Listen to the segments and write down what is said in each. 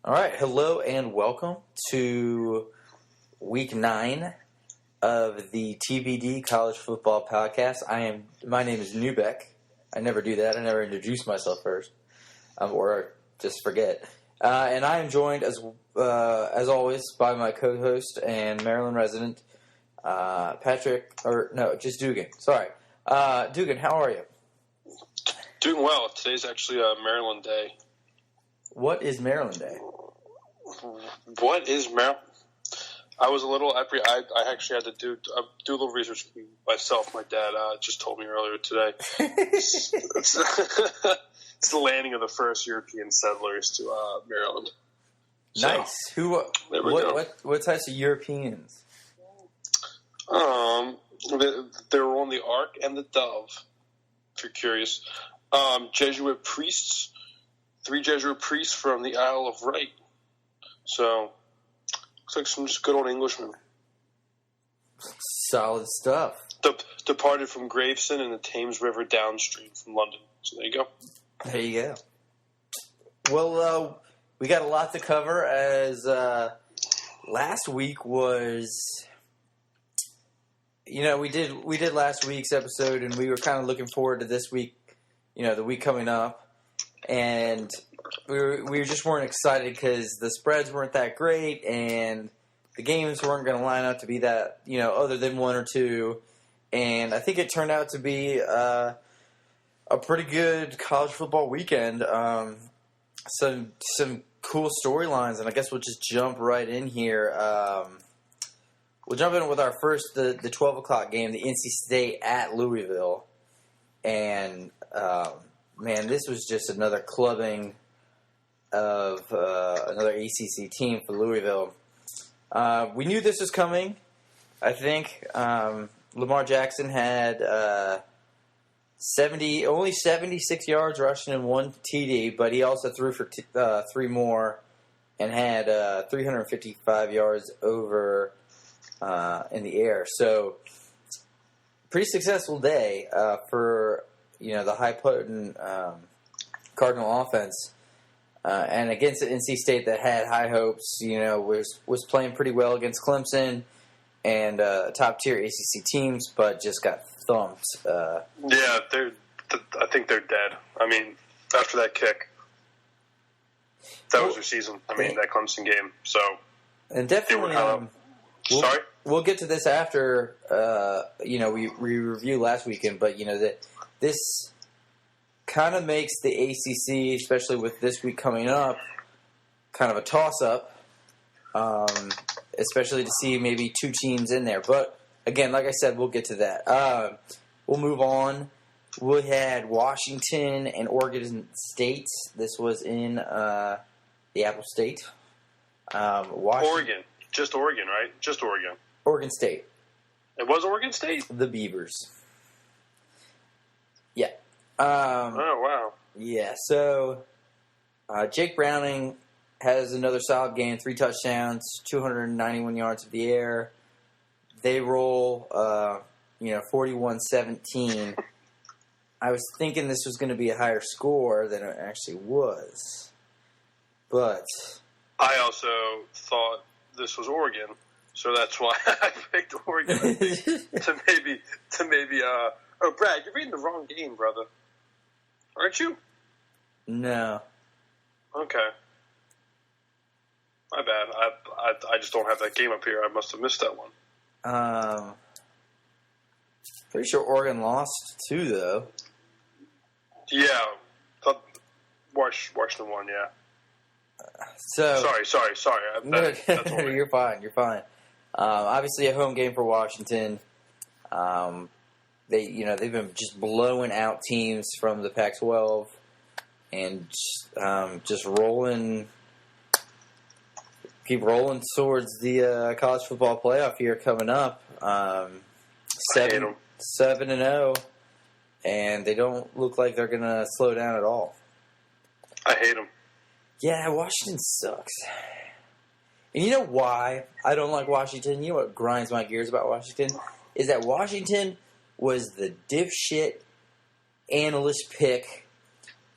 All right, hello and welcome to week 9 of the TBD College Football Podcast. My name is Newbeck. I never do that. I never introduce myself first, or just forget. And I am joined as always by my co-host and Maryland resident, just Dugan. Sorry, Dugan. How are you? Doing well. Today's actually a Maryland Day. What is Maryland Day? What is Maryland? I was a little I actually had to do a little research myself. My dad just told me earlier today. It's the landing of the first European settlers to Maryland. Nice. So, What types of Europeans? They were on the Ark and the Dove, if you're curious. Jesuit priests, 3 Jesuit priests from the Isle of Wight. So, looks like some just good old Englishmen. Solid stuff. Departed from Gravesend and the Thames River downstream from London. So there you go. There you go. Well, we got a lot to cover as last week was... we did last week's episode, and we were kind of looking forward to this week, the week coming up, and we just weren't excited because the spreads weren't that great, and the games weren't going to line up to be that, other than 1 or 2, and I think it turned out to be a pretty good college football weekend. Some cool storylines, and I guess we'll just jump right in here. We'll jump in with our first, the 12 o'clock game, the NC State at Louisville. And, man, this was just another clubbing of another ACC team for Louisville. We knew this was coming, I think. Lamar Jackson had only 76 yards rushing and 1 TD, but he also threw for 3 more and had 355 yards over in the air. So, pretty successful day for the high potent Cardinal offense, and against the NC State that had high hopes. Was playing pretty well against Clemson and top tier ACC teams, but just got thumped. I think they're dead. I mean, after that kick, that was their season. I mean, that Clemson game. So, and definitely. Sorry? We'll get to this after, we review last weekend, but, that this kind of makes the ACC, especially with this week coming up, kind of a toss-up, especially to see maybe 2 teams in there. But, again, like I said, we'll get to that. We'll move on. We had Washington and Oregon State. This was in the Apple State. Oregon. Just Oregon, right? Just Oregon. Oregon State. It was Oregon State? The Beavers. Yeah. Oh, wow. Yeah, so Jake Browning has another solid game, 3 touchdowns, 291 yards of the air. They roll, 41-17. I was thinking this was going to be a higher score than it actually was. But I also thought this was Oregon, so that's why I picked Oregon to maybe. Oh, Brad, you're reading the wrong game, brother. Aren't you? No. Okay. My bad. I just don't have that game up here. I must have missed that one. Pretty sure Oregon lost 2, though. Yeah. Washington won, yeah. So sorry. That's You're fine. Obviously, a home game for Washington. They've been just blowing out teams from the Pac-12 and just keep rolling towards the college football playoff here coming up. 7-0, and they don't look like they're gonna slow down at all. I hate them. Yeah, Washington sucks. And you know why I don't like Washington? You know what grinds my gears about Washington? Is that Washington was the dipshit analyst pick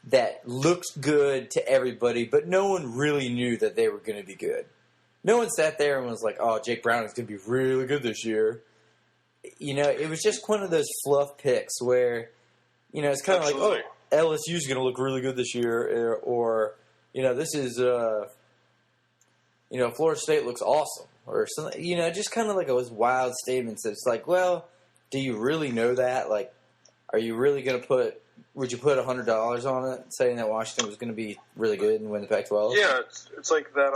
that looked good to everybody, but no one really knew that they were going to be good. No one sat there and was like, oh, Jake Browning's going to be really good this year. It was just one of those fluff picks where, it's kind of like, oh, LSU's going to look really good this year, or this is, Florida State looks awesome, or something. Just kind of like those wild statements. It's like, well, do you really know that? Like, are you really going to would you put $100 on it, saying that Washington was going to be really good and win the Pac-12? Yeah, it's like that.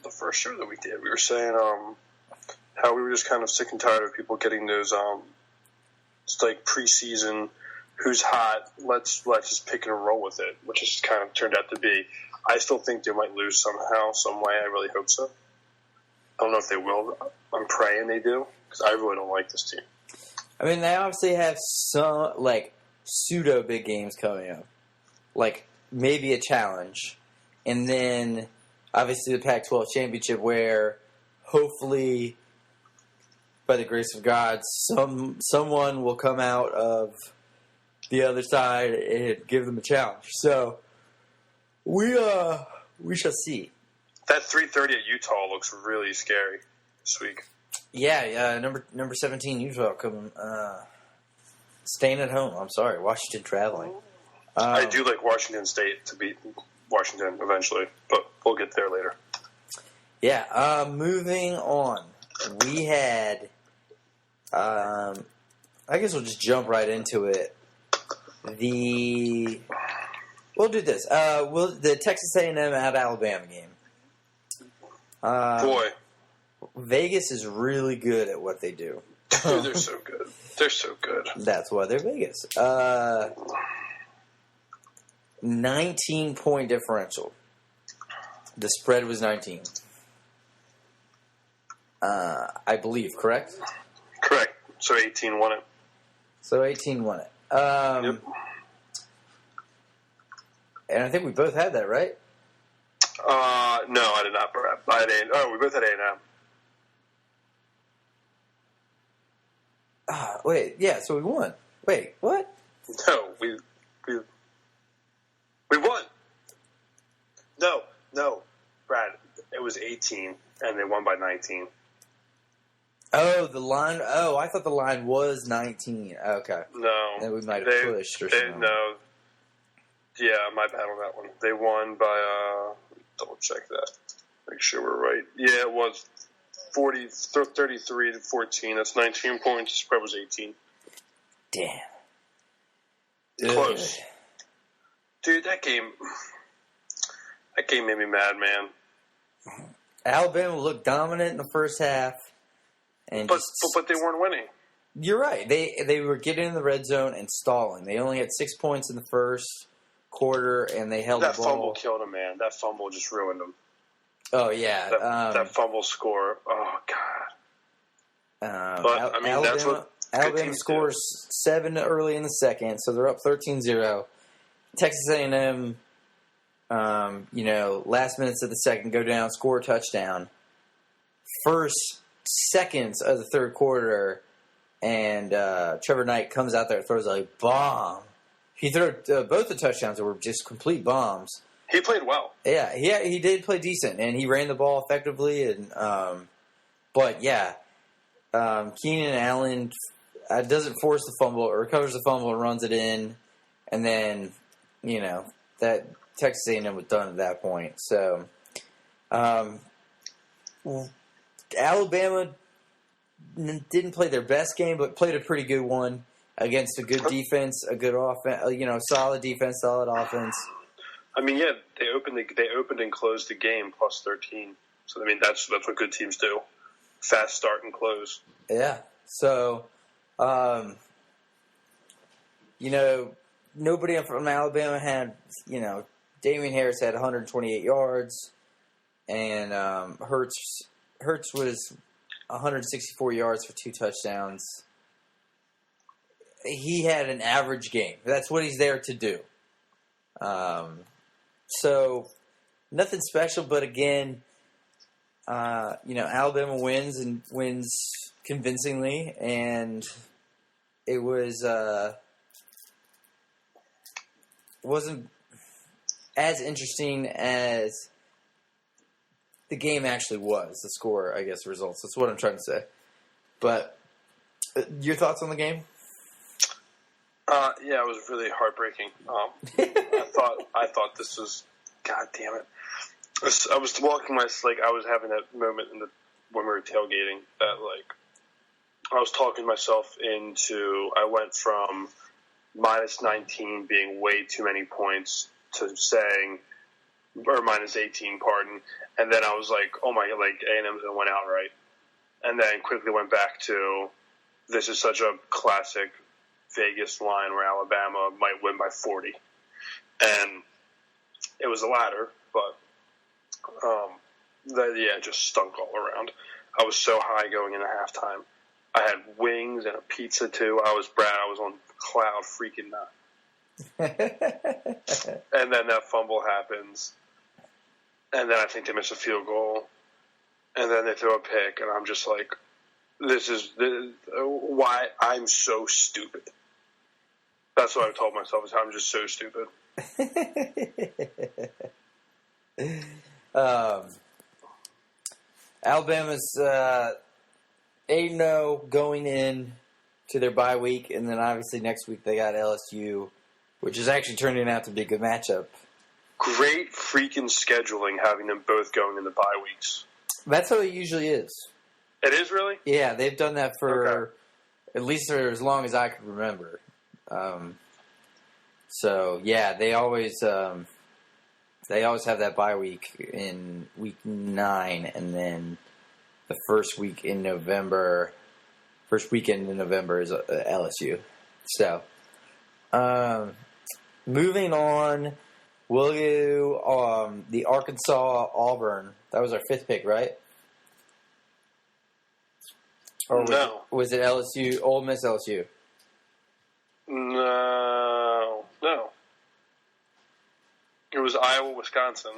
The first show that we did, we were saying how we were just kind of sick and tired of people getting those it's like preseason, who's hot, let's just pick and roll with it, which has kind of turned out to be. I still think they might lose somehow, some way. I really hope so. I don't know if they will. I'm praying they do, because I really don't like this team. I mean, they obviously have some, like, pseudo big games coming up. Like, maybe a challenge. And then, obviously, the Pac-12 championship, where hopefully, by the grace of God, someone will come out of the other side and give them a challenge. So, we shall see. That 3:30 at Utah looks really scary this week. Yeah, number 17 Utah coming, staying at home. I'm sorry, Washington traveling. I do like Washington State to beat Washington eventually, but we'll get there later. Yeah, moving on. We had, I guess we'll just jump right into it. We'll do this. The Texas A&M at Alabama game. Boy. Vegas is really good at what they do. Dude, they're so good. They're so good. That's why they're Vegas. 19-point differential. The spread was 19. I believe, correct? Correct. So 18 won it. Yep. And I think we both had that, right? No, I did not. I had A&M. We both had A&M. Wait, yeah, so we won. Wait, what? No, we won. No, Brad, it was 18, and they won by 19. Oh, the line. Oh, I thought the line was 19. Okay. No. Then we might have pushed or something. No. Yeah, my bad on that one. They won by, double check that. Make sure we're right. Yeah, it was 33 to 14. That's 19 points. The spread was 18. Damn. Close. Dude, that game made me mad, man. Alabama looked dominant in the first half. But they weren't winning. You're right. They were getting in the red zone and stalling. They only had 6 points in the first quarter, and they held the ball. That fumble killed him, man. That fumble just ruined them. Oh, yeah. That fumble score. Oh, God. But, I mean, Alabama, that's what Alabama scores 7 early in the second, so they're up 13-0. Texas A&M, last minutes of the second, go down, score a touchdown. First seconds of the third quarter, and Trevor Knight comes out there and throws a bomb. He threw both the touchdowns were just complete bombs. He played well. Yeah, he did play decent, and he ran the ball effectively. And Keenan Allen doesn't force the fumble, or recovers the fumble and runs it in, and then that Texas A&M was done at that point. So, Alabama didn't play their best game, but played a pretty good one against a good defense, a good offense. Solid defense, solid offense. I mean, yeah, they opened and closed the game plus 13. So I mean, that's what good teams do: fast start and close. Yeah. So, nobody from Alabama had, Damian Harris had 128 yards, and Hurts was 164 yards for 2 touchdowns. He had an average game. That's what he's there to do. So, nothing special, but again, Alabama wins and wins convincingly, and it was as interesting as the game actually was. The score, I guess, results. That's what I'm trying to say. But your thoughts on the game? Yeah, it was really heartbreaking. I thought this was, God damn it. I was walking I was having that moment when we were tailgating that, like, I was talking myself into, I went from minus 19 being way too many points to saying, or minus 18, pardon, and then I was like, oh my, like, A&M's going to win outright. And then quickly went back to, this is such a classic Vegas line where Alabama might win by 40. And it was the latter, but it just stunk all around. I was so high going into halftime. I had wings and a pizza too. I was on cloud freaking nine. And then that fumble happens. And then I think they miss a field goal. And then they throw a pick, and I'm just like, this is why I'm so stupid. That's what I've told myself, is I'm just so stupid. Alabama's 8-0 going in to their bye week, and then obviously next week they got LSU, which is actually turning out to be a good matchup. Great freaking scheduling, having them both going in the bye weeks. That's how it usually is. It is, really? Yeah, they've done that for at least for as long as I can remember. So yeah, they always have that bye week in week 9, and then the first weekend in November is LSU. So, moving on, we'll do the Arkansas Auburn. That was our 5th pick, right? Or was it LSU? Ole Miss LSU? No. It was Iowa, Wisconsin.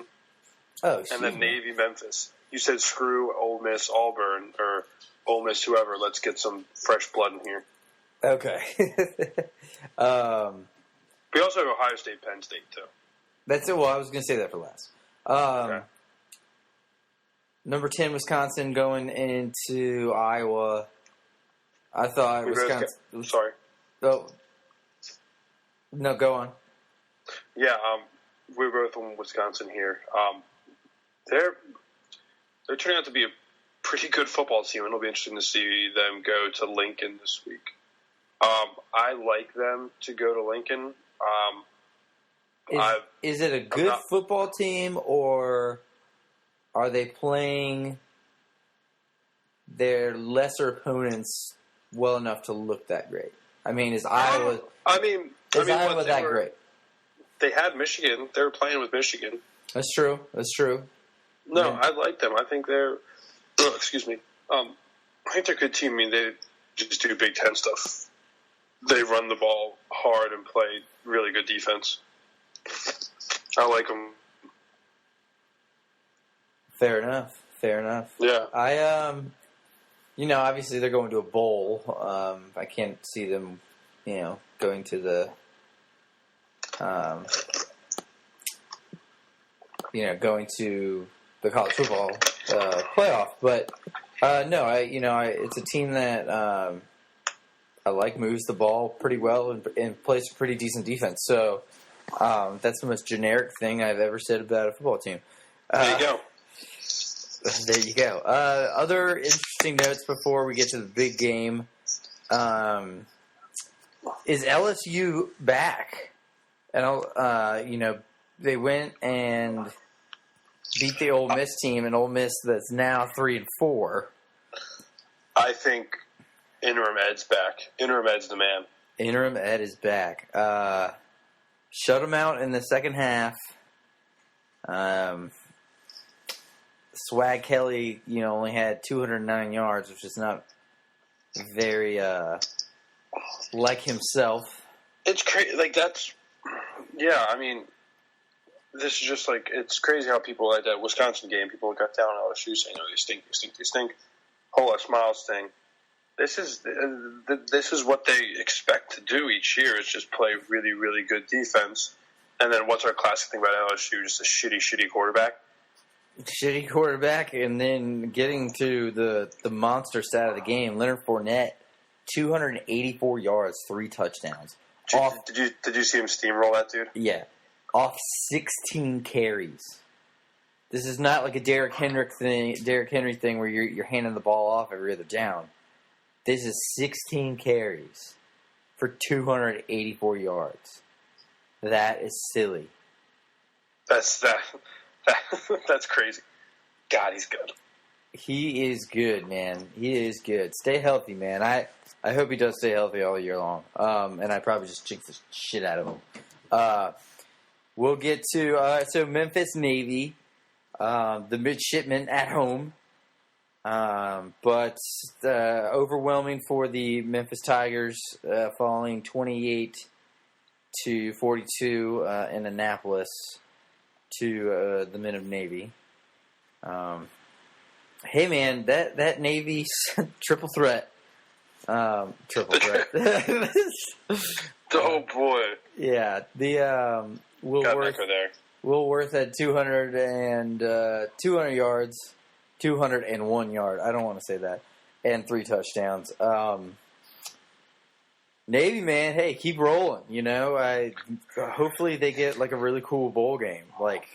Oh, and then Navy, Memphis. You said screw Ole Miss, Auburn, or Ole Miss, whoever. Let's get some fresh blood in here. Okay. We also have Ohio State, Penn State, too. That's it. Well, I was going to say that for last. Okay. Number 10, Wisconsin going into Iowa. I thought Wisconsin. Sorry. Oh. No, go on. Yeah, we're both on Wisconsin here. They're turning out to be a pretty good football team, and it'll be interesting to see them go to Lincoln this week. I like them to go to Lincoln. Is it a good football team, or are they playing their lesser opponents well enough to look that great? I mean, is Iowa that great? They had Michigan. They were playing with Michigan. That's true. No, yeah. I like them. I think they're. Oh, excuse me. I think they're a good team. I mean, they just do Big Ten stuff. They run the ball hard and play really good defense. I like them. Fair enough. Yeah. Obviously they're going to a bowl. I can't see them, going to the, going to the college football playoff. But it's a team that I like, moves the ball pretty well and plays a pretty decent defense. So that's the most generic thing I've ever said about a football team. There you go. There you go. Other interesting notes before we get to the big game. Is LSU back? And they went and beat the Ole Miss team, and Ole Miss that's now 3-4. I think Interim Ed's back. Interim Ed's the man. Interim Ed is back. Shut them out in the second half. Swag Kelly, only had 209 yards, which is not very like himself. It's crazy. I mean, this is just it's crazy how people like that Wisconsin game, people got down on LSU saying, "Oh, they stink." Whole lot Smiles thing. This is what they expect to do each year. Is just play really, really good defense And then what's our classic thing about LSU? Just a shitty quarterback. Shitty quarterback, and then getting to the monster stat of the game. Leonard Fournette, 284 yards, 3 touchdowns. Did you see him steamroll that dude? Yeah, off 16 carries. This is not like a Derrick Henry thing where you're handing the ball off every other down. This is 16 carries for 284 yards. That is silly. That's crazy. God, he's good. He is good, man. He is good. Stay healthy, man. I hope he does stay healthy all year long. And I probably just jinxed the shit out of him. We'll get to so Memphis Navy, the midshipmen at home. But overwhelming for the Memphis Tigers, falling 28-42 in Annapolis to the men of Navy. Hey man, that Navy's triple threat. Triple threat. Oh boy. Yeah, the Woolworth had 200 yards, 201 yard. I don't want to say that, and 3 touchdowns. Navy, man, hey, keep rolling. You know, hopefully they get like a really cool bowl game. Like,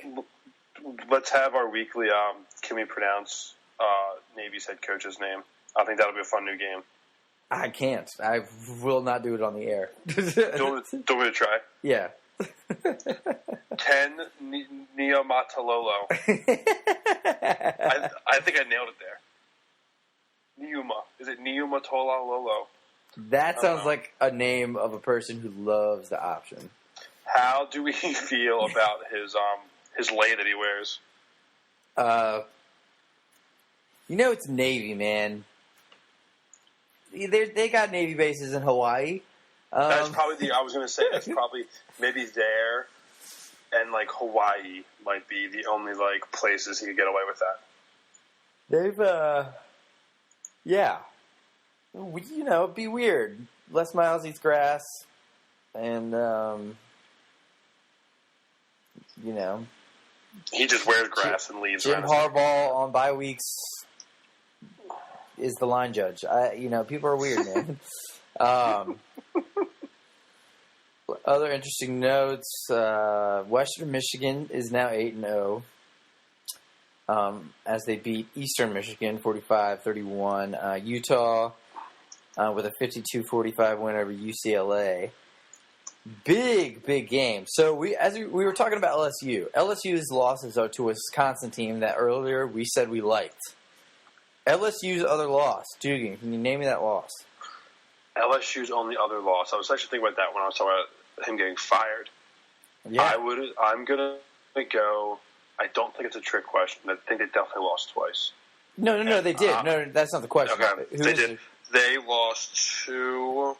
let's have our weekly. Can we pronounce Navy's head coach's name? I think that'll be a fun new game. I can't. I will not do it on the air. Don't we to try? Yeah. Ken Niumatalolo. I think I nailed it there. Niuma. Is it Niumatololo? That sounds like a name of a person who loves the option. How do we feel about his lei that he wears? You know it's Navy, man. They got Navy bases in Hawaii. That's probably I was going to say that's probably maybe there, and like Hawaii might be the only like places he could get away with that. They've yeah. You know, it'd be weird. Les Miles eats grass, and you know, he just wears grass and leaves. Jim Harbaugh on bye weeks is the line judge. You know, people are weird, man. Other interesting notes: Western Michigan is now 8-0. As they beat Eastern Michigan 45-31. Utah with a 52-45 win over UCLA. Big game. So we were talking about LSU. LSU's losses are to a Wisconsin team that earlier we said we liked. LSU's other loss. Dugan, can you name me that loss? LSU's only other loss. I was actually thinking about that when I was talking about him getting fired. Yeah. I'm gonna go. I don't think it's a trick question. I think they definitely lost twice. No, they did. No, that's not the question. Okay, they did. They lost to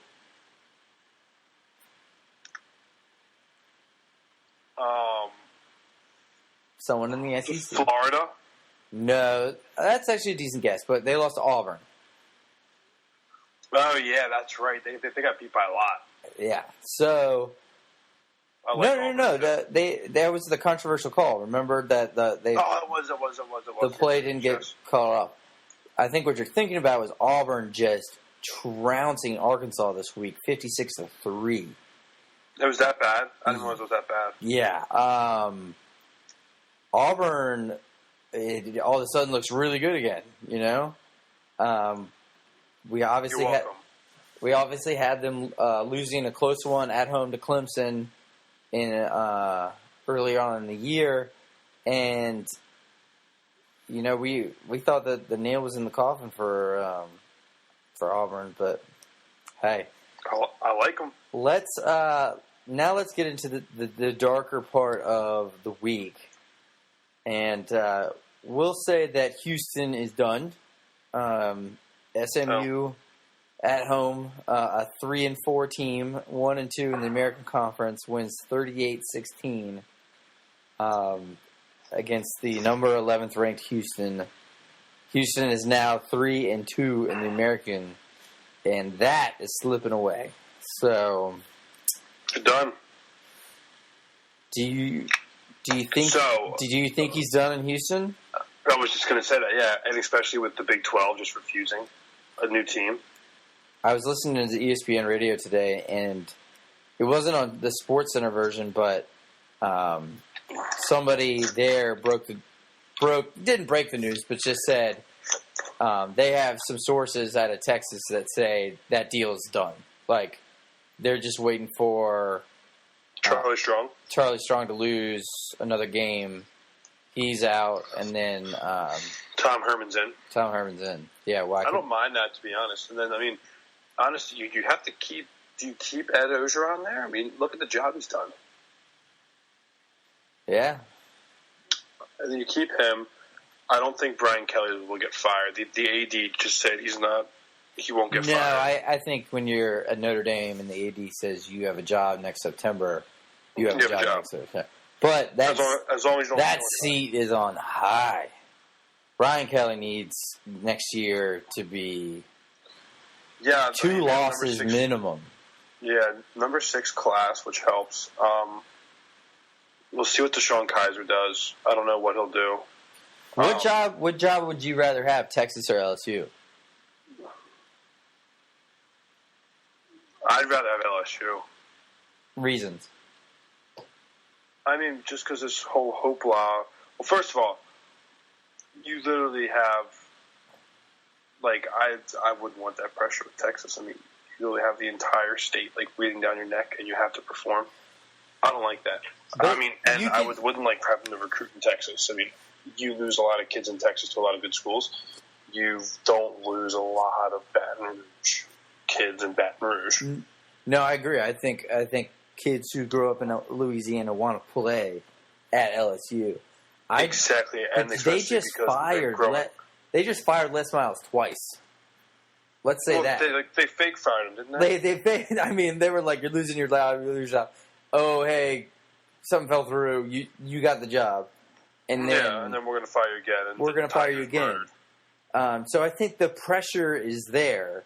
someone in the SEC. Florida? No, that's actually a decent guess, but they lost to Auburn. Oh, yeah, that's right. They got beat by a lot. Yeah, so... No. That was the controversial call. Remember that it was. The play didn't get called up. I think what you're thinking about was Auburn just trouncing Arkansas this week, 56-3. It was that bad? I didn't realize it was that bad. Yeah. Auburn, all of a sudden looks really good again. You know, we obviously had them losing a close one at home to Clemson in earlier on in the year, and you know we thought that the nail was in the coffin for Auburn, but hey, I like them. Let's get into the darker part of the week, and we'll say that Houston is done. SMU. At home, a 3-4 team, 1-2 in the American Conference, wins 38-16 against the number 11th ranked Houston. Houston is now 3-2 in the American, and that is slipping away. So, done. Do you think So, do you think he's done in Houston? I was just going to say that, yeah, and especially with the Big 12 just refusing a new team. I was listening to the ESPN radio today, and it wasn't on the SportsCenter version, but somebody there didn't break the news, but just said they have some sources out of Texas that say that deal is done. Like, they're just waiting for Charlie Strong to lose another game. He's out, and then Tom Herman's in. Yeah, why? I don't mind that, to be honest. And then, I mean, honestly, you have to keep. Do you keep Ed Ogeron there? I mean, look at the job he's done. Yeah. And then you keep him. I don't think Brian Kelly will get fired. The AD just said he won't get fired. No, I think when you're at Notre Dame and the AD says you have a job next September, you have a job next September. But as long as you don't that seat is on high. Brian Kelly needs next year to be 2 losses minimum. Yeah, number 6 class, which helps. We'll see what Deshaun Kaiser does. I don't know what he'll do. What job would you rather have, Texas or LSU? I'd rather have LSU. Reasons? I mean, just because this whole hoopla. Well, first of all, you literally have, like, I wouldn't want that pressure with Texas. I mean, you literally have the entire state, like, breathing down your neck, and you have to perform. I don't like that. But I mean, and I wouldn't like having to recruit in Texas. I mean, you lose a lot of kids in Texas to a lot of good schools. You don't lose a lot of Baton Rouge kids in Baton Rouge. No, I agree. I think kids who grow up in Louisiana want to play at LSU. Exactly, and they just fired Les Miles twice. Let's say that they fake fired him, didn't they? They I mean, they were like, "You're losing your job. You're losing your job." Oh, hey, something fell through. You got the job, and then we're going to fire you again. And we're going to fire you again. So I think the pressure is there.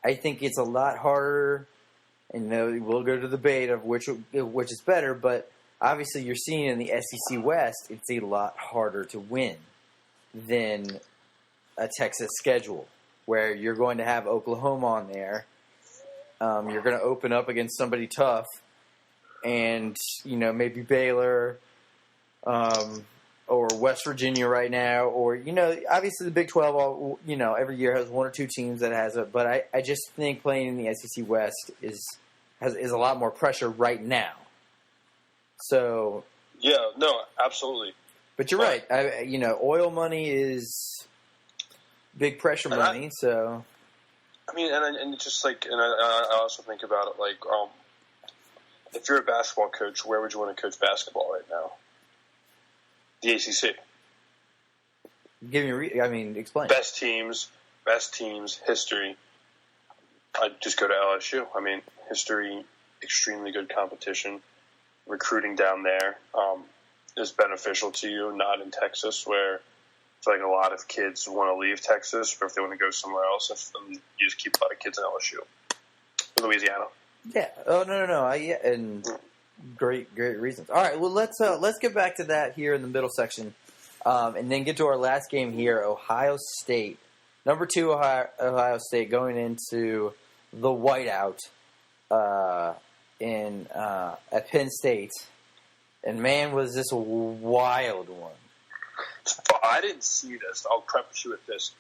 I think it's a lot harder. And we'll go to the debate of which is better, but obviously you're seeing in the SEC West, it's a lot harder to win than a Texas schedule, where you're going to have Oklahoma on there. You're going to open up against somebody tough, and maybe Baylor, or West Virginia right now, or obviously the Big 12. Every year has 1 or 2 teams that has it, but I just think playing in the SEC West is a lot more pressure right now. So yeah, no, absolutely. But you're right. Oil money is big pressure money. So I mean, and it's just like, and I also think about it like, if you're a basketball coach, where would you want to coach basketball right now? The ACC. Explain. Best teams, history. I'd just go to LSU. I mean, history, extremely good competition. Recruiting down there is beneficial to you, not in Texas, where it's like a lot of kids want to leave Texas, or if they want to go somewhere else, you just keep a lot of kids in LSU. Louisiana. Yeah. Oh, no. And great reasons. All right, well, let's get back to that here in the middle section, and then get to our last game here, Ohio State. Number 2, Ohio State going into the whiteout at Penn State. And, man, was this a wild one. I didn't see this. I'll preface you with this.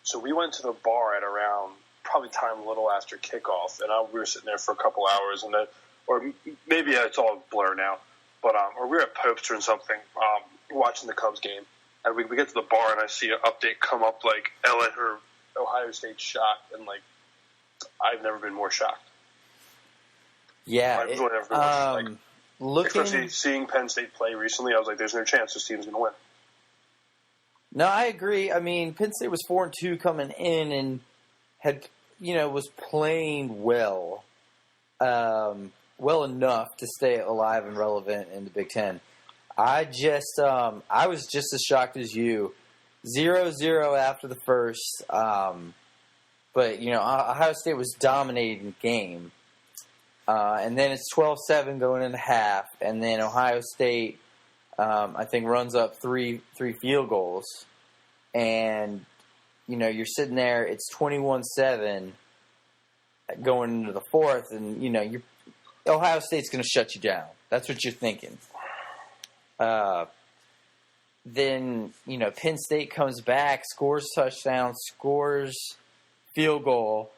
So we went to the bar at around probably time a little after kickoff, and we were sitting there for a couple hours, and then, or maybe it's all a blur now, but or we were at Popes or something, watching the Cubs game, and we get to the bar, and I see an update come up like Ohio State shocked, and like I've never been more shocked. Yeah, I've really never been more shocked. Especially seeing Penn State play recently, I was like, "There's no chance this team's going to win." No, I agree. I mean, Penn State was 4-2 coming in, and had was playing well, well enough to stay alive and relevant in the Big Ten. I was just as shocked as you. 0-0 after the first, but Ohio State was dominating the game. And then it's 12-7 going into half, and then Ohio State, I think, runs up three field goals, and you're sitting there. It's 21-7 going into the fourth, and Ohio State's going to shut you down. That's what you're thinking. Then Penn State comes back, scores touchdown, scores field goal.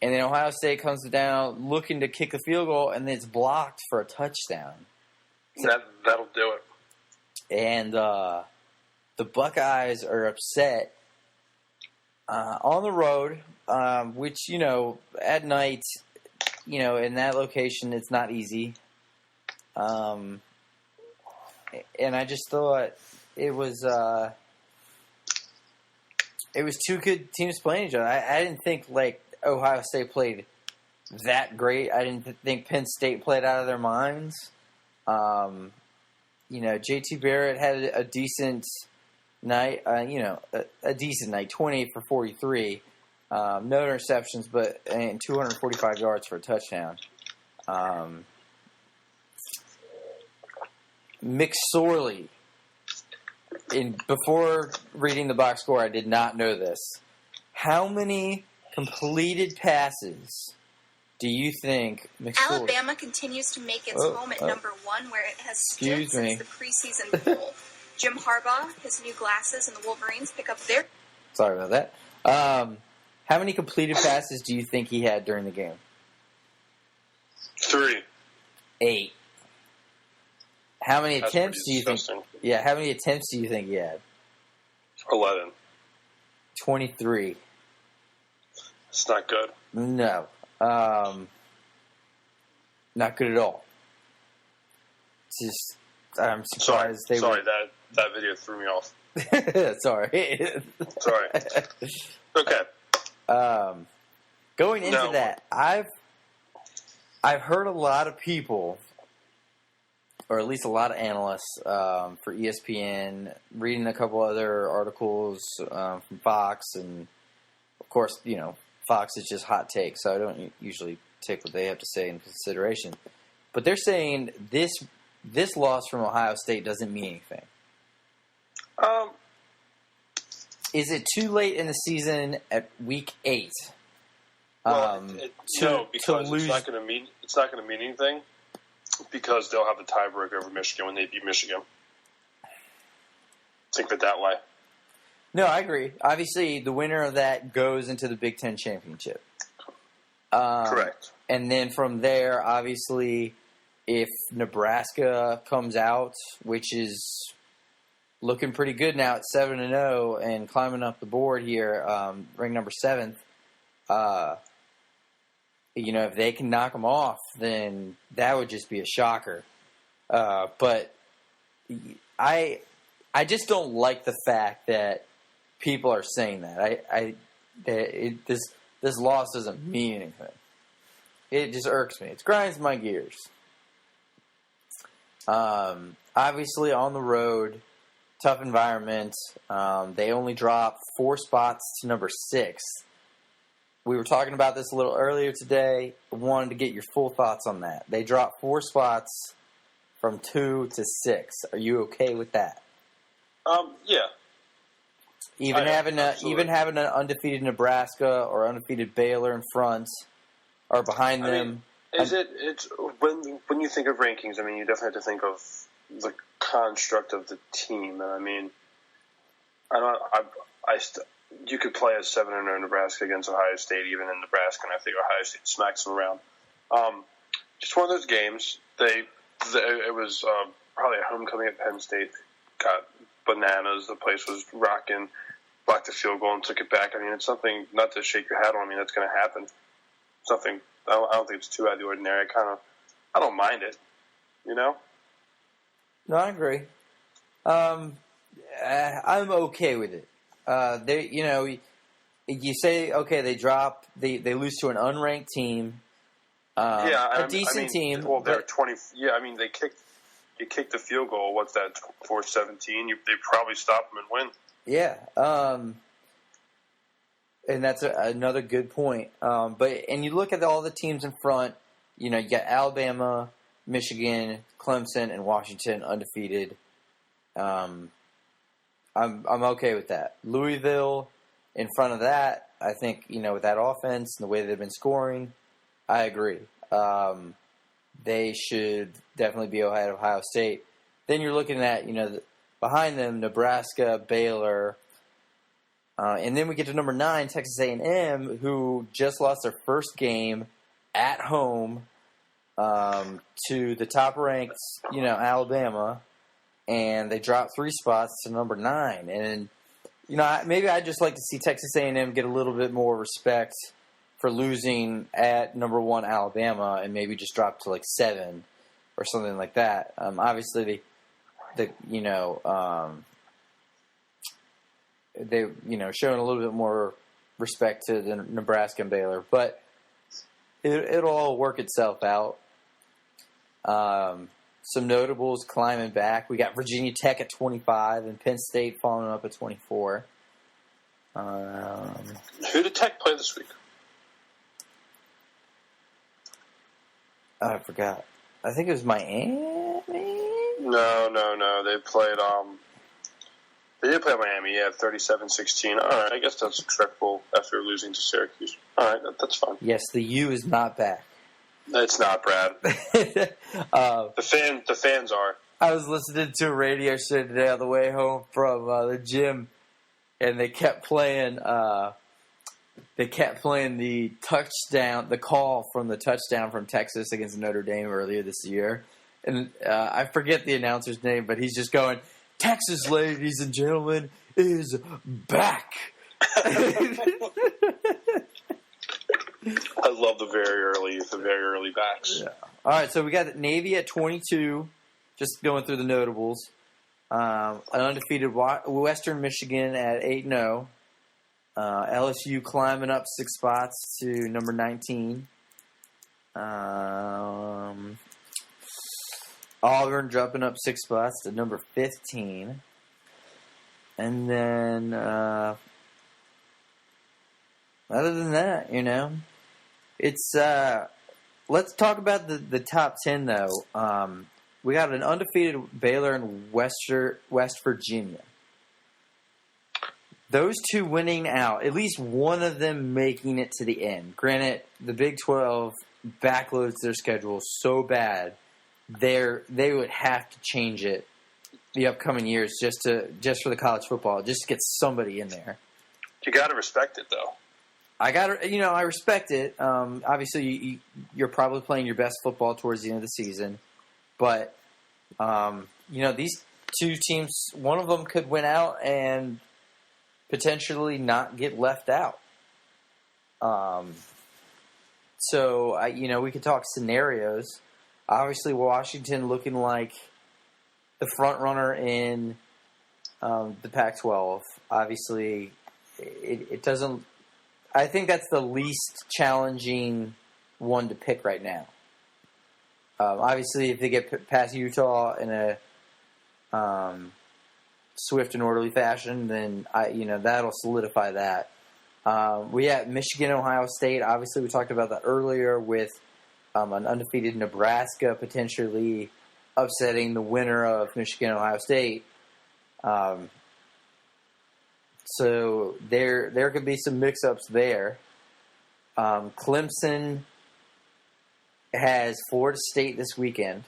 And then Ohio State comes down looking to kick a field goal, and it's blocked for a touchdown. That'll do it. And the Buckeyes are upset on the road, which, at night, in that location, it's not easy. And I just thought it was two good teams playing each other. I didn't think, Ohio State played that great. I didn't think Penn State played out of their minds. JT Barrett had a decent night, a decent night, 28 for 43. No interceptions, and 245 yards for a touchdown. McSorley, before reading the box score, I did not know this. How many completed passes do you think McSorley... Alabama continues to make its home at number 1, where it has stood since the preseason poll. Jim Harbaugh, his new glasses, and the Wolverines pick up their... Sorry about that. How many completed passes do you think he had during the game? 3. 8. How many That's attempts do you disgusting. think... Yeah, how many attempts do you think he had? 11. 23. It's not good. No. Not good at all. Just, I'm surprised Sorry, that video threw me off. Sorry. Sorry. Okay. Going into that, I've heard a lot of people, or at least a lot of analysts for ESPN, reading a couple other articles from Fox, and of course, Fox is just hot takes, so I don't usually take what they have to say in consideration. But they're saying this loss from Ohio State doesn't mean anything. Is it too late in the season at week 8? No, because lose? It's not going to mean anything because they'll have the tiebreaker over Michigan when they beat Michigan. Think of it that way. No, I agree. Obviously, the winner of that goes into the Big Ten championship. Correct. And then from there, obviously, if Nebraska comes out, which is looking pretty good now at 7-0 and climbing up the board here, ranked number 7th, if they can knock them off, then that would just be a shocker. But I just don't like the fact that people are saying that. This loss doesn't mean anything. It just irks me. It grinds my gears. Obviously, on the road, tough environment. They only dropped 4 spots to number 6. We were talking about this a little earlier today. I wanted to get your full thoughts on that. They dropped 4 spots from 2 to 6. Are you okay with that? Yeah. Even having an undefeated Nebraska or undefeated Baylor in front or behind them. It's when you think of rankings, you definitely have to think of the construct of the team. And you could play a 7-0 Nebraska against Ohio State, even in Nebraska, and I think Ohio State smacks them around. Just one of those games. It was probably a homecoming at Penn State. Got bananas. The place was rocking. Blocked the field goal and took it back. It's something not to shake your hat on. That's going to happen. Something I don't think it's too out of the ordinary. I don't mind it. No, I agree. I'm okay with it. You say okay, they lose to an unranked team. A decent team. Well, they're 20. Yeah, they kicked. You kicked the field goal. What's that? 4-17. They probably stop them and win. Yeah, and that's another good point. But you look at all the teams in front. you got Alabama, Michigan, Clemson, and Washington undefeated. I'm okay with that. Louisville in front of that, I think, with that offense and the way they've been scoring, I agree. They should definitely be ahead of Ohio State. Then you're looking at, behind them, Nebraska, Baylor, and then we get to number 9, Texas A&M, who just lost their first game at home to the top-ranked, Alabama, and they dropped 3 spots to number 9. And maybe I'd just like to see Texas A&M get a little bit more respect for losing at number 1 Alabama and maybe just drop to 7 or something like that. Obviously, they showing a little bit more respect to the Nebraska and Baylor, but it'll all work itself out. Some notables climbing back. We got Virginia Tech at 25 and Penn State following up at 24. Who did Tech play this week? I forgot. I think it was Miami. No. They played. They did play Miami. Yeah, 37-16. All right, I guess that's acceptable after losing to Syracuse. All right, that's fine. Yes, the U is not back. It's not, Brad. The fans are. I was listening to a radio show today on the way home from the gym, and they kept playing. The touchdown, the call from the touchdown from Texas against Notre Dame earlier this year, and I forget the announcer's name, but he's just going, "Texas, ladies and gentlemen, is back." I love the very early backs. Yeah. All right, so we got Navy at 22, just going through the notables. An undefeated Western Michigan at 8-0. LSU climbing up 6 spots to number 19. Auburn dropping up 6 spots to number 15. And then, other than that, it's, let's talk about the top 10, though. We got an undefeated Baylor and West Virginia. Those two winning out, at least one of them making it to the end. Granted, the Big 12 backloads their schedule so bad, they would have to change it the upcoming years just for the college football, just to get somebody in there. You got to respect it, though. I respect it. Obviously, you're probably playing your best football towards the end of the season, but these two teams, one of them could win out and potentially not get left out. So we could talk scenarios. Obviously, Washington looking like the front runner in the Pac-12. Obviously, it doesn't. I think that's the least challenging one to pick right now. Obviously, if they get past Utah in a swift and orderly fashion, then that'll solidify that. We have Michigan, Ohio State. Obviously, we talked about that earlier with an undefeated Nebraska potentially upsetting the winner of Michigan, Ohio State. So there could be some mix-ups there. Clemson has Florida State this weekend.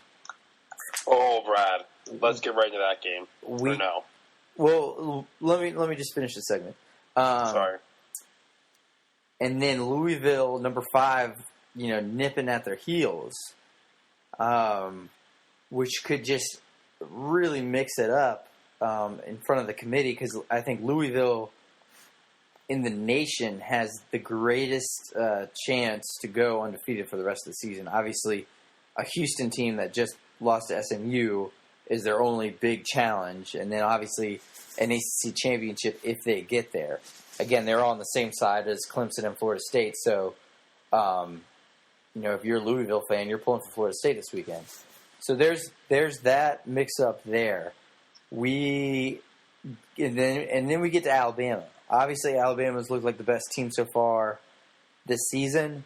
Oh, Brad, let's get right into that game. For now. Well, let me just finish the segment. Sorry. And then Louisville, number 5, nipping at their heels, which could just really mix it up in front of the committee, because I think Louisville in the nation has the greatest chance to go undefeated for the rest of the season. Obviously, a Houston team that just lost to SMU is their only big challenge, and then obviously an ACC championship if they get there. Again, they're all on the same side as Clemson and Florida State, so if you're a Louisville fan, you're pulling for Florida State this weekend. So there's that mix-up there. And then we get to Alabama. Obviously, Alabama's looked like the best team so far this season.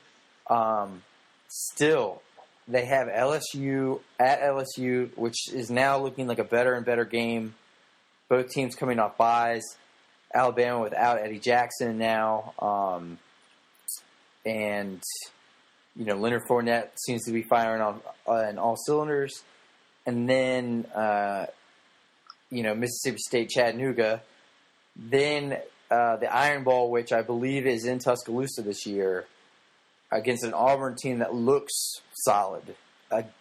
Still, They have LSU at LSU, which is now looking like a better and better game. Both teams coming off byes. Alabama without Eddie Jackson now. And, Leonard Fournette seems to be firing on all cylinders. And then, Mississippi State, Chattanooga. Then the Iron Bowl, which I believe is in Tuscaloosa this year, against an Auburn team that looks solid.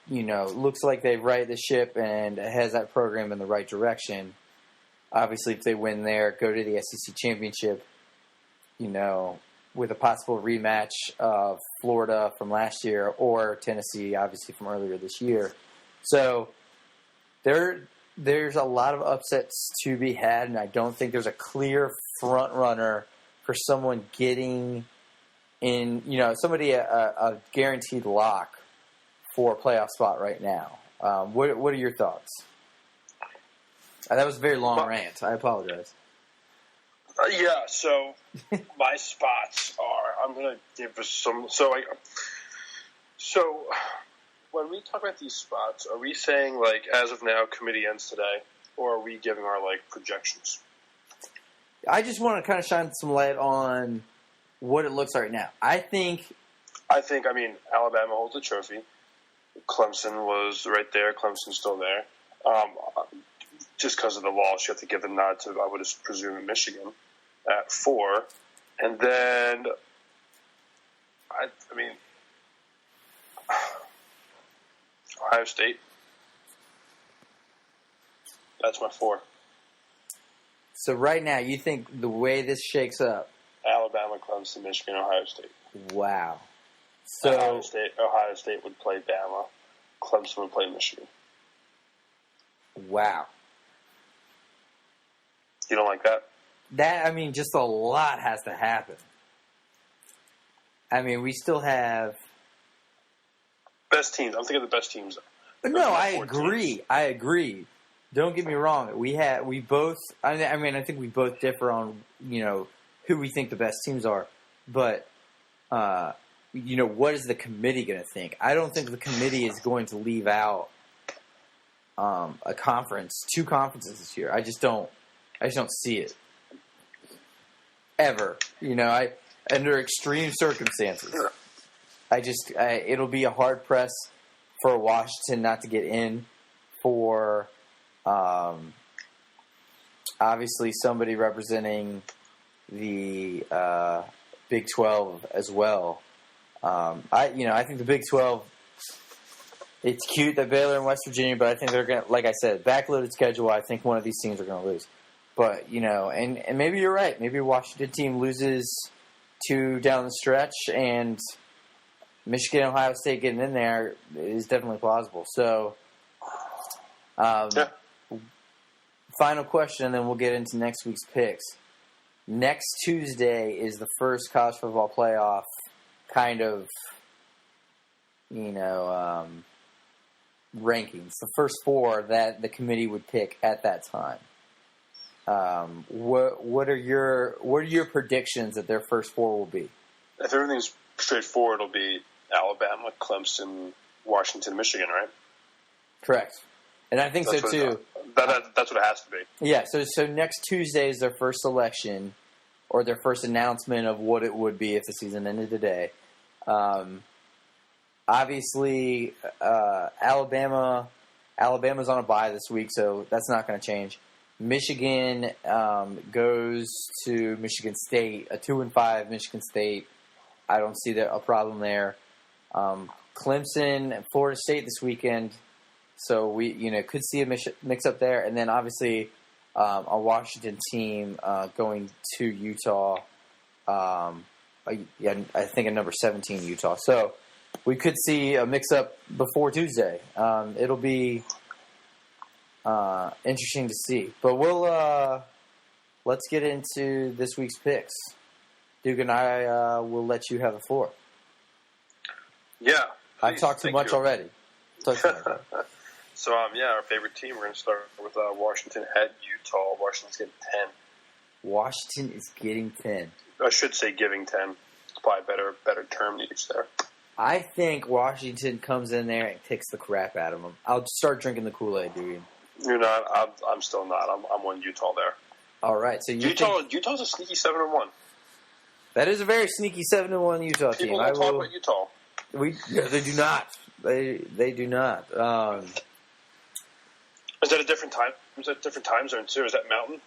Looks like they've righted the ship and has that program in the right direction. Obviously, if they win there, go to the SEC championship, with a possible rematch of Florida from last year or Tennessee, obviously, from earlier this year. So there's a lot of upsets to be had, and I don't think there's a clear front runner for someone getting in, somebody a guaranteed lock for a playoff spot right now. What are your thoughts? That was a very long rant. I apologize. So my spots are, I'm going to give us some, so when we talk about these spots, are we saying, like, as of now, committee ends today, or are we giving our, like, projections? I just want to kind of shine some light on what it looks like now. I think, Alabama holds the trophy. Clemson was right there. Clemson's still there. Just because of the loss, you have to give the nod to, I would presume, Michigan at 4. And then, Ohio State. That's my 4. So right now, you think the way this shakes up? Alabama, Clemson, Michigan, Ohio State. Wow. So Ohio State would play Bama. Clemson would play Michigan. Wow. You don't like that? Just a lot has to happen. We still have best teams. I'm thinking of the best teams. No, I agree. Don't get me wrong. I think we both differ on, who we think the best teams are. But, what is the committee going to think? I don't think the committee is going to leave out two conferences this year. I just don't see it. Ever. Under extreme circumstances. It'll be a hard press for Washington not to get in, for obviously somebody representing the Big 12 as well. I think the Big 12, it's cute that Baylor and West Virginia, but I think they're going to, like I said, backloaded schedule, I think one of these teams are going to lose. But, and maybe you're right. Maybe a Washington team loses 2 down the stretch, and Michigan and Ohio State getting in there is definitely plausible. So, final question, and then we'll get into next week's picks. Next Tuesday is the first college football playoff kind of, rankings. The first 4 that the committee would pick at that time. What are your predictions that their first 4 will be? If everything's straightforward, it'll be Alabama, Clemson, Washington, Michigan, right? Correct. And I think so too. That's what it has to be. Yeah. So next Tuesday is their first election, or their first announcement of what it would be if the season ended today. Obviously, Alabama's on a bye this week, so that's not going to change. Michigan goes to Michigan State, a 2-5 Michigan State. I don't see a problem there. Clemson and Florida State this weekend, so we could see a mix up there. And then obviously a Washington team going to Utah. I think a number 17 Utah. So we could see a mix up before Tuesday. It'll be interesting to see. But let's get into this week's picks. Duke and I will let you have the floor. Yeah. I've talked too much already. So, our favorite team, we're going to start with Washington at Utah. Washington's getting 10. Washington is getting 10. I should say giving 10. It's probably a better term to use there. I think Washington comes in there and kicks the crap out of them. I'll start drinking the Kool-Aid, dude. You're not. I'm still not. I'm on Utah there. All right, so Utah's a sneaky 7-1. That is a very sneaky 7-1 Utah team. People don't talk about Utah. They do not. They do not. Is that a different time? Is that a different time zone too? Is that Mountain?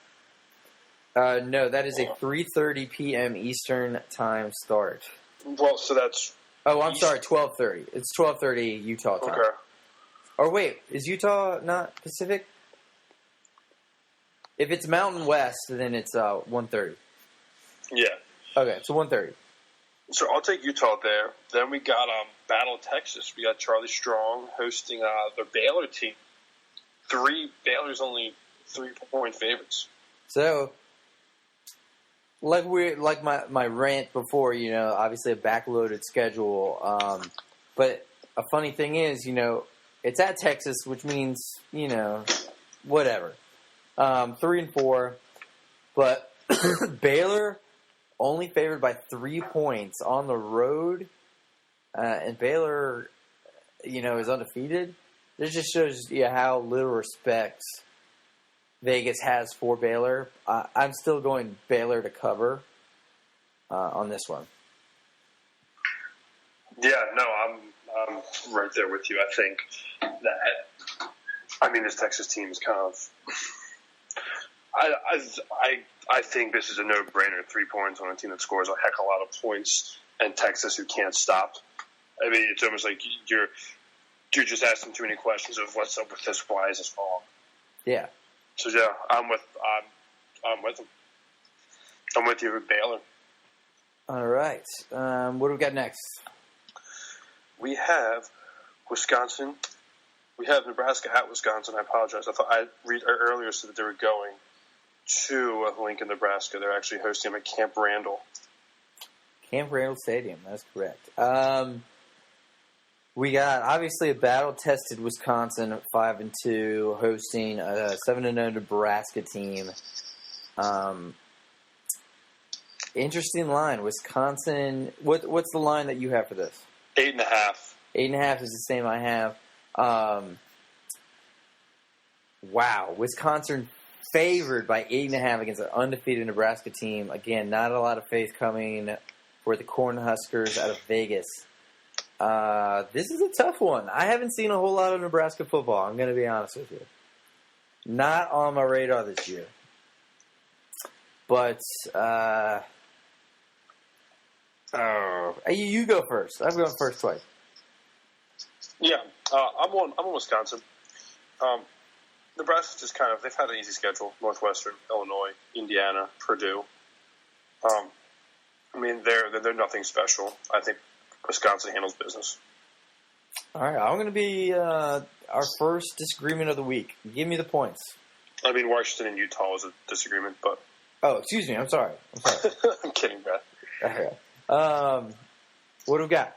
No, that is a 3:30 p.m. Eastern time start. Well, so that's. Oh, I'm sorry, 12:30. It's 12:30 Utah time. Okay. Or wait, is Utah not Pacific? If it's Mountain West, then it's 1:30. Yeah. Okay, so 1:30. So I'll take Utah there. Then we got Battle Texas. We got Charlie Strong hosting the Baylor team. Baylor's only 3-point favorites. So, like my rant before, obviously a backloaded schedule. But a funny thing is, it's at Texas, which means, whatever. 3-4, but Baylor only favored by 3 points on the road, and Baylor, is undefeated. This just shows you how little respect Vegas has for Baylor. I'm still going Baylor to cover on this one. Yeah, no, I'm right there with you. I think that this Texas team is kind of. I think this is a no-brainer. 3 points on a team that scores a heck of a lot of points, and Texas who can't stop. It's almost like you're just asking too many questions of what's up with this. Why is this wrong? Yeah. So yeah, I'm with them. I'm with you with Baylor. All right. What do we got next? We have Wisconsin. We have Nebraska at Wisconsin. I apologize. I thought I read earlier said that they were going to Lincoln, Nebraska. They're actually hosting them at Camp Randall. Camp Randall Stadium. That's correct. We got obviously a battle-tested Wisconsin at 5-2, hosting a 7-0 Nebraska team. Interesting line, Wisconsin. What's the line that you have for this? 8.5. 8.5 is the same I have. Wow, Wisconsin favored by 8.5 against an undefeated Nebraska team. Again, not a lot of faith coming for the Cornhuskers out of Vegas. This is a tough one. I haven't seen a whole lot of Nebraska football. I'm going to be honest with you. Not on my radar this year. But you go first. I've gone first twice. Yeah, I'm on Wisconsin. Nebraska's just they've had an easy schedule. Northwestern, Illinois, Indiana, Purdue. They're nothing special. I think Wisconsin handles business. All right, I'm going to be our first disagreement of the week. Give me the points. Washington and Utah was a disagreement, but... Oh, excuse me. I'm sorry. I'm kidding, Brad. Okay. What do we got?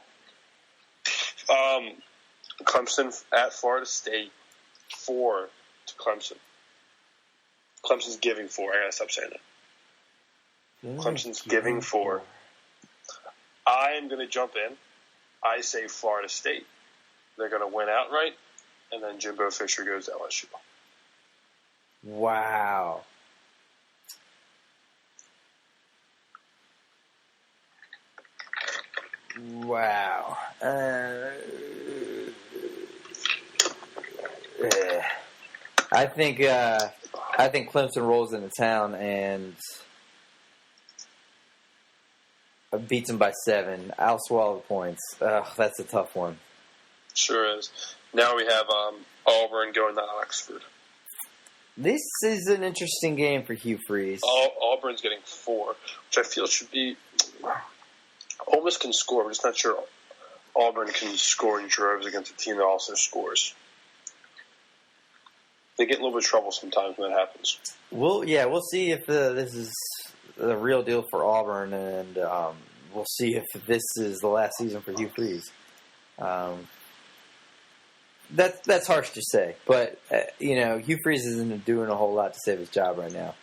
Clemson at Florida State, 4 to Clemson. Clemson's giving 4. I gotta stop saying that. Clemson's giving 4. I am going to jump in. I say Florida State. They're going to win outright, and then Jimbo Fisher goes to LSU. Wow. Wow. I think Clemson rolls into town and beats them by 7. I'll swallow the points. That's a tough one. Sure is. Now we have Auburn going to Oxford. This is an interesting game for Hugh Freeze. Auburn's getting 4, which I feel should be... Ole Miss can score. I'm just not sure Auburn can score in droves against a team that also scores. They get in a little bit of trouble sometimes when that happens. We'll see if this is the real deal for Auburn, and we'll see if this is the last season for Hugh Freeze. That's harsh to say, but Hugh Freeze isn't doing a whole lot to save his job right now.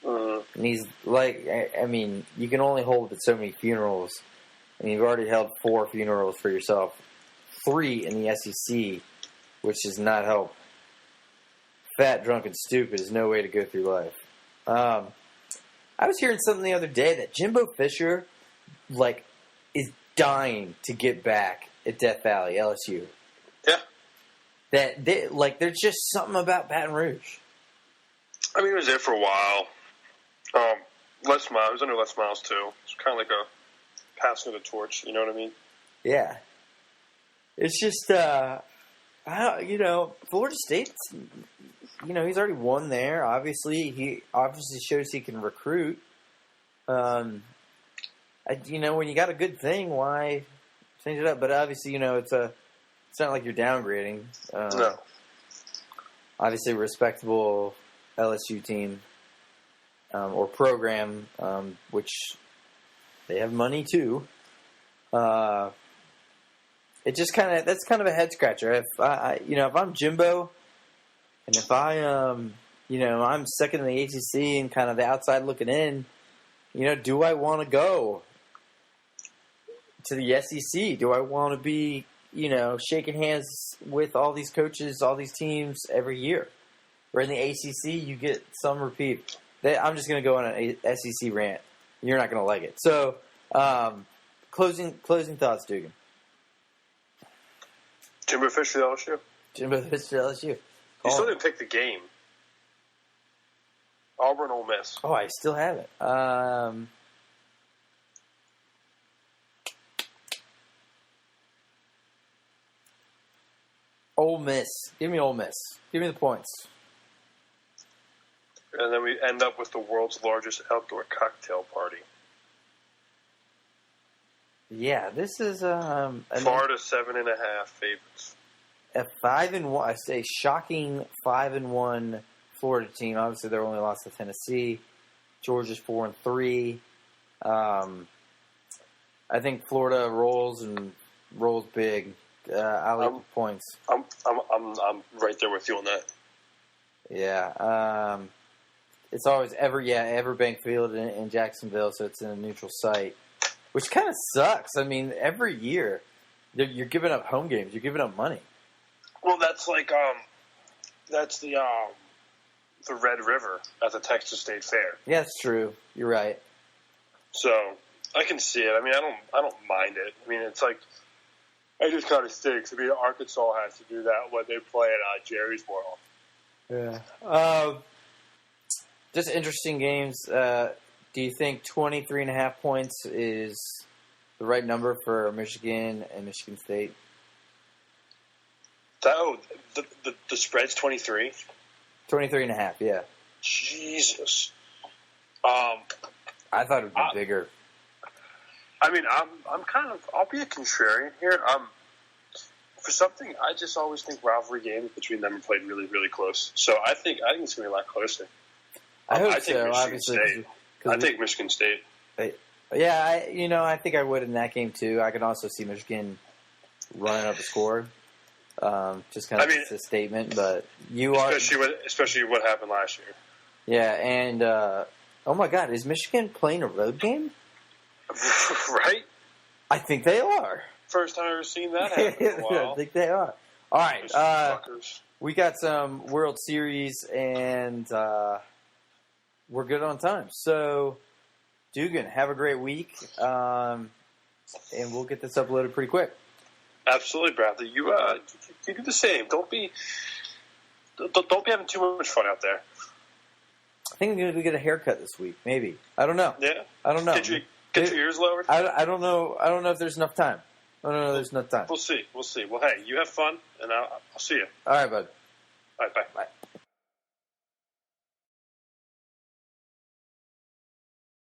And he's you can only hold at so many funerals and you've already held 4 funerals for yourself, 3 in the SEC, which does not help. Fat, drunk, and stupid is no way to go through life. I was hearing something the other day that Jimbo Fisher, is dying to get back at Death Valley, LSU. Yeah. There's just something about Baton Rouge. I mean, he was there for a while. Les Miles, he was under Les Miles, too. It's kind of like a passing of the torch, you know what I mean? Yeah. It's just, Florida State's, he's already won there. Obviously, he shows he can recruit. When you got a good thing, why change it up? But obviously, it's not like you're downgrading. No. Obviously, a respectable LSU team or program, which they have money too. That's kind of a head scratcher. If I'm Jimbo, and if I'm second in the ACC and kind of the outside looking in, do I want to go to the SEC? Do I want to be, shaking hands with all these coaches, all these teams every year? Or in the ACC, you get some repeat. I'm just going to go on an SEC rant. You're not going to like it. So, closing thoughts, Dugan. Jimbo Fisher, LSU. Jimbo Fisher, LSU. You still didn't pick the game. Auburn, Ole Miss. Oh, I still have it. Ole Miss. Give me Ole Miss. Give me the points. And then we end up with the world's largest outdoor cocktail party. Yeah, this is Florida 7.5 favorites. A 5-1. I say shocking 5-1 Florida team. Obviously, they're only lost to Tennessee. Georgia's 4-3. I think Florida rolls big. I like the points. I'm right there with you on that. Yeah. It's always Everbank Field in Jacksonville, so it's in a neutral site, which kind of sucks. I mean, every year you're giving up home games. You're giving up money. Well, that's like that's the Red River at the Texas State Fair. Yeah, that's true. You're right. So I can see it. I mean, I don't mind it. I mean, it's like it just kind of stinks. I mean, Arkansas has to do that when they play at Jerry's World. Yeah. Just interesting games. Do you think 23.5 points is the right number for Michigan and Michigan State? The spread's 23? 23.5, yeah. Jesus. I thought it would be bigger. I mean, I'll be a contrarian here. For something, I just always think rivalry games between them are played really, really close. So I think it's going to be a lot closer. I hope so, obviously. I take Michigan State. Yeah, I think I would in that game too. I can also see Michigan running up a score. Just kind of a statement, but especially what happened last year. Yeah, and oh my God, is Michigan playing a road game? Right? I think they are. First time I've ever seen that happen in a while. I think they are. All right, we got some World Series, and we're good on time. So, Dugan, have a great week, and we'll get this uploaded pretty quick. Absolutely, Bradley. You do the same. Don't be having too much fun out there. I think I'm going to get a haircut this week. Maybe. I don't know. Yeah. I don't know. Get your ears lowered. I don't know. I don't know if there's enough time. I don't know if there's enough time. We'll see. Well, hey, you have fun, and I'll see you. All right, bud. All right, bye. Bye.